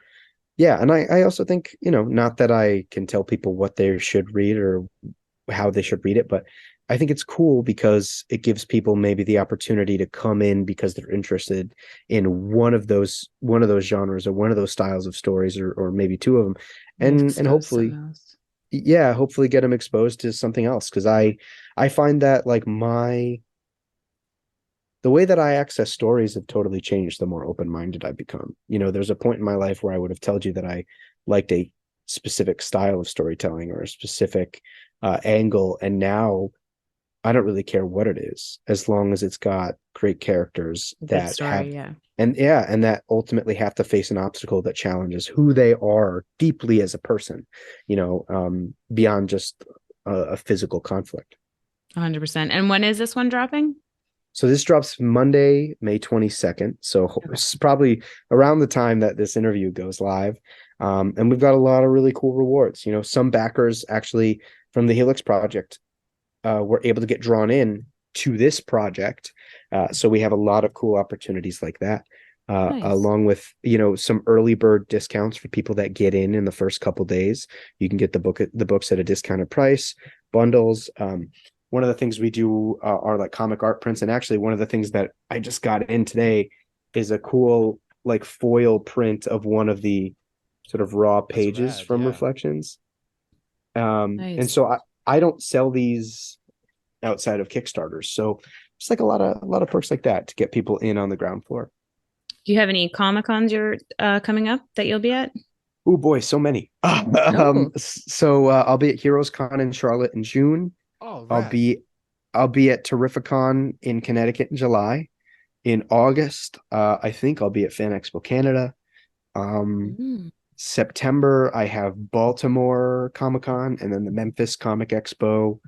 yeah, and I also think, not that I can tell people what they should read or how they should read it, but I think it's cool because it gives people maybe the opportunity to come in because they're interested in one of those genres or one of those styles of stories, or maybe two of them, and hopefully, yeah, hopefully get them exposed to something else. Because I find that like the way that I access stories have totally changed the more open-minded I've become. There's a point in my life where I would have told you that I liked a specific style of storytelling or a specific angle, and now I don't really care what it is, as long as it's got great characters Good that have, story, yeah. and that ultimately have to face an obstacle that challenges who they are deeply as a person, beyond just a physical conflict. 100%. And when is this one dropping? So this drops Monday, May 22nd. So it's probably around the time that this interview goes live. And we've got a lot of really cool rewards. Some backers actually from the Helix project were able to get drawn in to this project. So we have a lot of cool opportunities like that. Nice. Along with, some early bird discounts for people that get in the first couple days. You can get the books at a discounted price, bundles. One of the things we do are like comic art prints. And actually one of the things that I just got in today is a cool like foil print of one of the sort of raw pages from yeah. Reflections. Nice. And so I don't sell these outside of Kickstarters. So it's like a lot of perks like that to get people in on the ground floor. Do you have any Comic Cons you're coming up that you'll be at? Oh boy, so many. So I'll be at Heroes Con in Charlotte in June. Oh, I'll rad. be at Terrificon in Connecticut in July. In August, I think I'll be at Fan Expo Canada. September, I have Baltimore Comic Con and then the Memphis Comic Expo.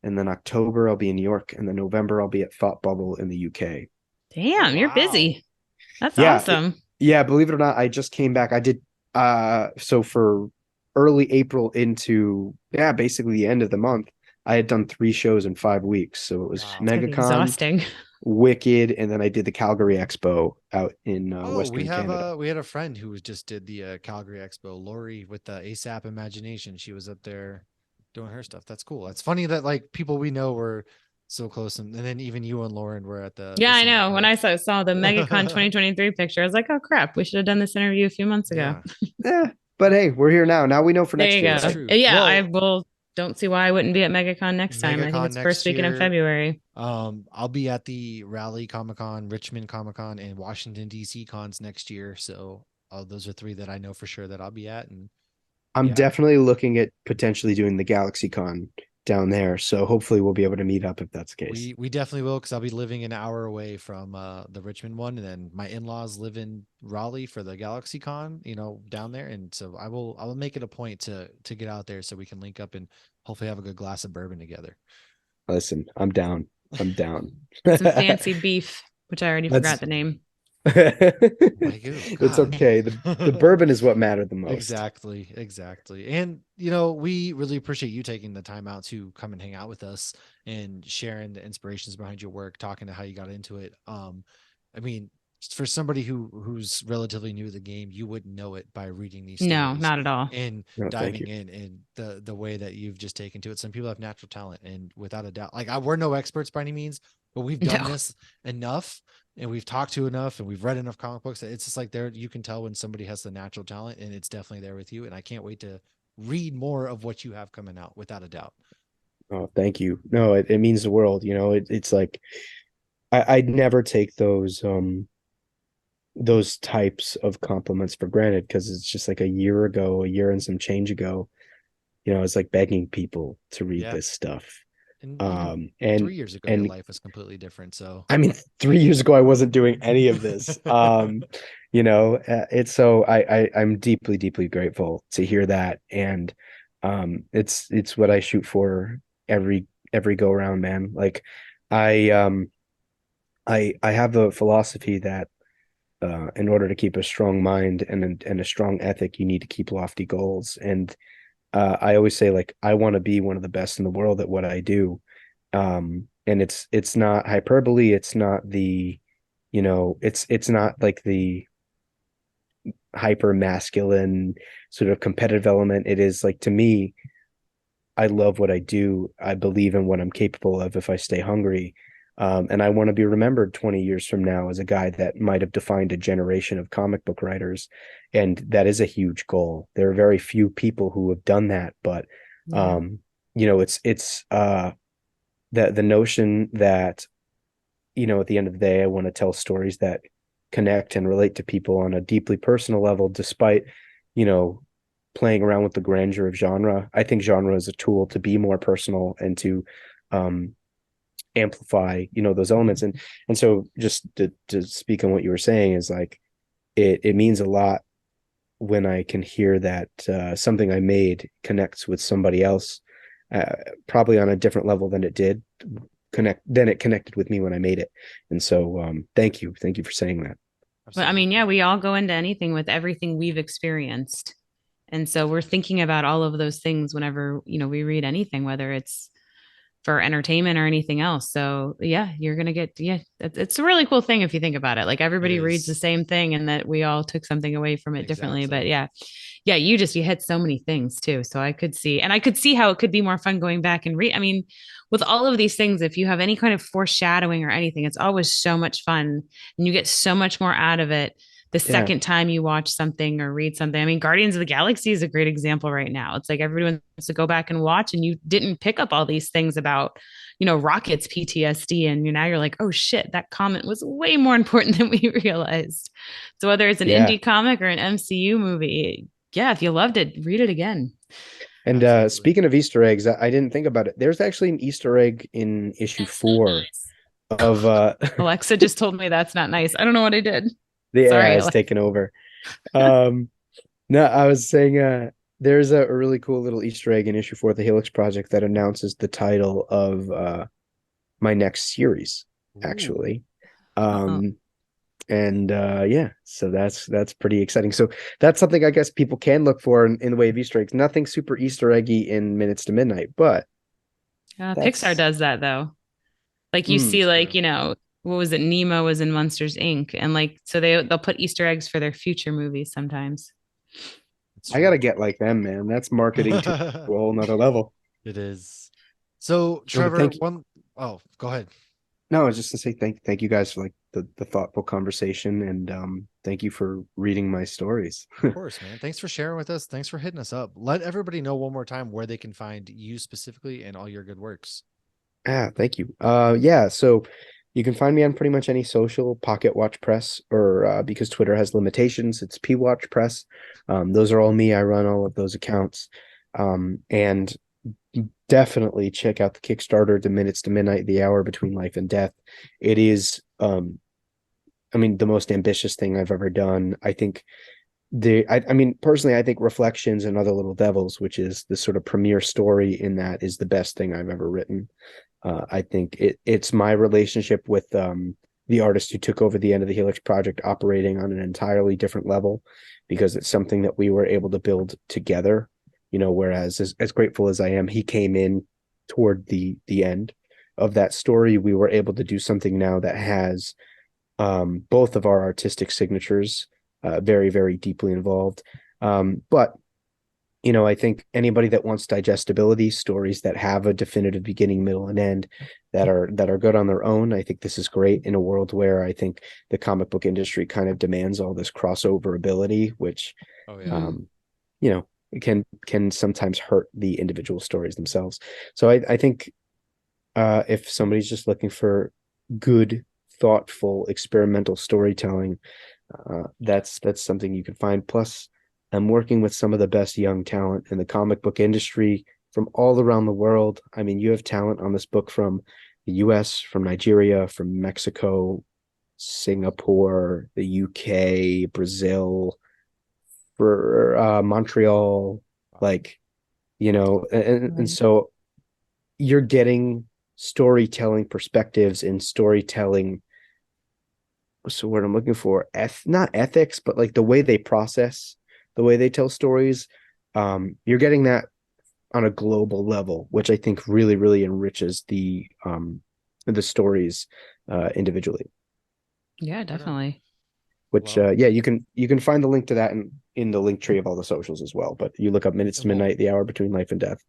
And then October, I'll be in New York. And then November, I'll be at Thought Bubble in the UK. Damn, you're Wow. busy. That's Yeah, awesome. Yeah, believe it or not, I just came back. I did so for early April into basically the end of the month, I had done 3 shows in 5 weeks. So it was Wow. It's gotta be MegaCon, exhausting. Wicked, and then I did the Calgary Expo out in Oh, Western Canada. we had a friend who just did the Calgary Expo, Lori with the ASAP Imagination. She was up there doing her stuff. That's cool. It's funny that like people we know were so close, and then even you and Lauren were at the Yeah, I same know. When I event. saw the MegaCon 2023 picture, I was like, oh crap, we should have done this interview a few months ago. Yeah, Yeah, but hey, we're here now. Now we know for There next you year, go. that's right? true. Yeah, I Well, will. Don't see why I wouldn't be at MegaCon next time. I think MegaCon it's first next weekend in year. February. I'll be at the Raleigh Comic Con, Richmond Comic Con, and Washington DC cons next year. So those are 3 that I know for sure that I'll be at. And I'm yeah, definitely looking at potentially doing the Galaxy Con down there. So hopefully we'll be able to meet up if that's the case. we definitely will, because I'll be living an hour away from the Richmond one, and then my in-laws live in Raleigh for the Galaxy Con, down there, and so I will make it a point to get out there so we can link up and hopefully have a good glass of bourbon together. Listen, I'm down. I'm down. Some fancy beef, which I already forgot the name. It's God. okay. The bourbon is what mattered the most. Exactly. And we really appreciate you taking the time out to come and hang out with us and sharing the inspirations behind your work, talking to how you got into it. I mean, for somebody who's relatively new to the game, you wouldn't know it by reading these No, stories not at all. and No, thank diving you. in, and the way that you've just taken to it. Some people have natural talent, and without a doubt, like we're no experts by any means, but we've done No. this enough, and we've talked to enough, and we've read enough comic books that it's just like you can tell when somebody has the natural talent, and it's definitely there with you. And I can't wait to read more of what you have coming out, without a doubt. Oh, thank you. No, it means the world. It's like I'd never take those types of compliments for granted, because it's just like a year and some change ago, it's like begging people to read Yeah. this stuff. And And 3 years ago, your life was completely different. So I mean, 3 years ago, I wasn't doing any of this. It's so I'm deeply, deeply grateful to hear that. And it's what I shoot for every go around, man. Like I I have the philosophy that in order to keep a strong mind and a strong ethic, you need to keep lofty goals. And I always say, like, I want to be one of the best in the world at what I do. And it's not hyperbole. It's not it's not like the hyper masculine sort of competitive element. It is like, to me, I love what I do. I believe in what I'm capable of if I stay hungry. And I want to be remembered 20 years from now as a guy that might have defined a generation of comic book writers. And that is a huge goal. There are very few people who have done that, but it's the notion that, at the end of the day, I want to tell stories that connect and relate to people on a deeply personal level, despite, playing around with the grandeur of genre. I think genre is a tool to be more personal and to amplify, those elements. And so just to speak on what you were saying is like, it means a lot when I can hear that something I made connects with somebody else, probably on a different level than it connected with me when I made it. And so thank you for saying that. But I mean, yeah, we all go into anything with everything we've experienced. And so we're thinking about all of those things whenever, we read anything, whether it's for entertainment or anything else. So yeah, you're going to it's a really cool thing if you think about it. Like everybody reads the same thing and that we all took something away from it differently. But yeah, you hit so many things too. So I could see how it could be more fun going back and read. I mean, with all of these things, if you have any kind of foreshadowing or anything, it's always so much fun and you get so much more out of it the second time you watch something or read something. I mean, Guardians of the Galaxy is a great example right now. It's like everyone wants to go back and watch, and you didn't pick up all these things about, Rocket's PTSD. And now you're like, oh shit, that comment was way more important than we realized. So whether it's an indie comic or an MCU movie, if you loved it, read it again. And speaking of Easter eggs, I didn't think about it. There's actually an Easter egg in issue 4 of Alexa just told me that's not nice. I don't know what I did. The AI has taken over. No, I was saying there's a really cool little Easter egg in issue 4 of the Helix Project that announces the title of my next series, actually. And so that's pretty exciting. So that's something I guess people can look for in the way of Easter eggs. Nothing super Easter eggy in Minutes to Midnight, but Pixar does that though. Like you see, like, what was it? Nemo was in Monsters Inc. And like, so they'll put Easter eggs for their future movies sometimes. I gotta get like them, man. That's marketing to a whole nother level. It is. So Trevor, go ahead. No, I was just gonna say thank you guys for like the thoughtful conversation, and thank you for reading my stories. Of course, man. Thanks for sharing with us. Thanks for hitting us up. Let everybody know one more time where they can find you specifically and all your good works. Thank you. So you can find me on pretty much any social, Pocket Watch Press, or because Twitter has limitations, it's P Watch Press. Those are all me. I run all of those accounts. And definitely check out the Kickstarter, The Minutes to Midnight, The Hour Between Life and Death. It is, the most ambitious thing I've ever done. I think personally, I think Reflections and Other Little Devils, which is the sort of premiere story in that, is the best thing I've ever written. I think it's my relationship with the artist who took over the end of the Helix Project operating on an entirely different level, because it's something that we were able to build together, whereas as grateful as I am, he came in toward the end of that story. We were able to do something now that has both of our artistic signatures very, very deeply involved. But I think anybody that wants digestibility, stories that have a definitive beginning, middle, and end, that are good on their own, I think this is great in a world where I think the comic book industry kind of demands all this crossover ability, which it can sometimes hurt the individual stories themselves. So I think if somebody's just looking for good, thoughtful, experimental storytelling, that's something you can find. Plus, I'm working with some of the best young talent in the comic book industry, from all around the world. I mean, you have talent on this book from the US, from Nigeria, from Mexico, Singapore, the UK, Brazil, for Montreal, like, and Right. so you're getting storytelling perspectives and storytelling. So what I'm looking for, not ethics, but like the way they process, the way they tell stories. You're getting that on a global level, which I think really, really enriches the stories individually. Yeah, Right on. definitely. Which Well, yeah, you can find the link to that in the link tree of all the socials as well. But you look up Minutes it to will Midnight, the hour between life and death.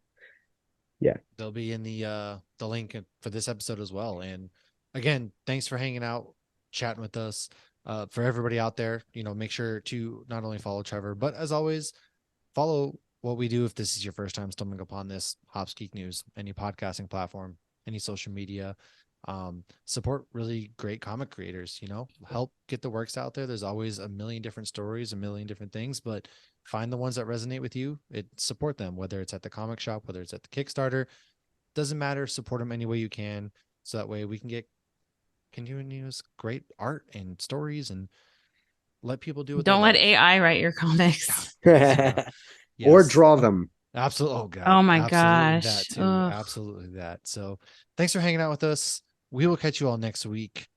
Yeah, they'll be in the link for this episode as well. And again, thanks for hanging out, chatting with us. For everybody out there, make sure to not only follow Trevor, but as always, follow what we do if this is your first time stumbling upon this Hops Geek News, any podcasting platform, any social media. Support really great comic creators, help get the works out there. There's always a million different stories, a million different things, but find the ones that resonate with you. Support them, whether it's at the comic shop, whether it's at the Kickstarter, doesn't matter. Support them any way you can. So that way we can get continuous great art and stories and let people do what they Don't let love. AI write your comics. Yes. or Yes. draw them. Absolutely. Oh God. Oh my Absolutely that gosh. too. Ugh. Absolutely that. So thanks for hanging out with us. We will catch you all next week.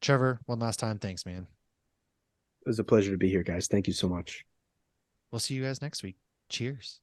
Trevor, one last time. Thanks, man. It was a pleasure to be here, guys. Thank you so much. We'll see you guys next week. Cheers.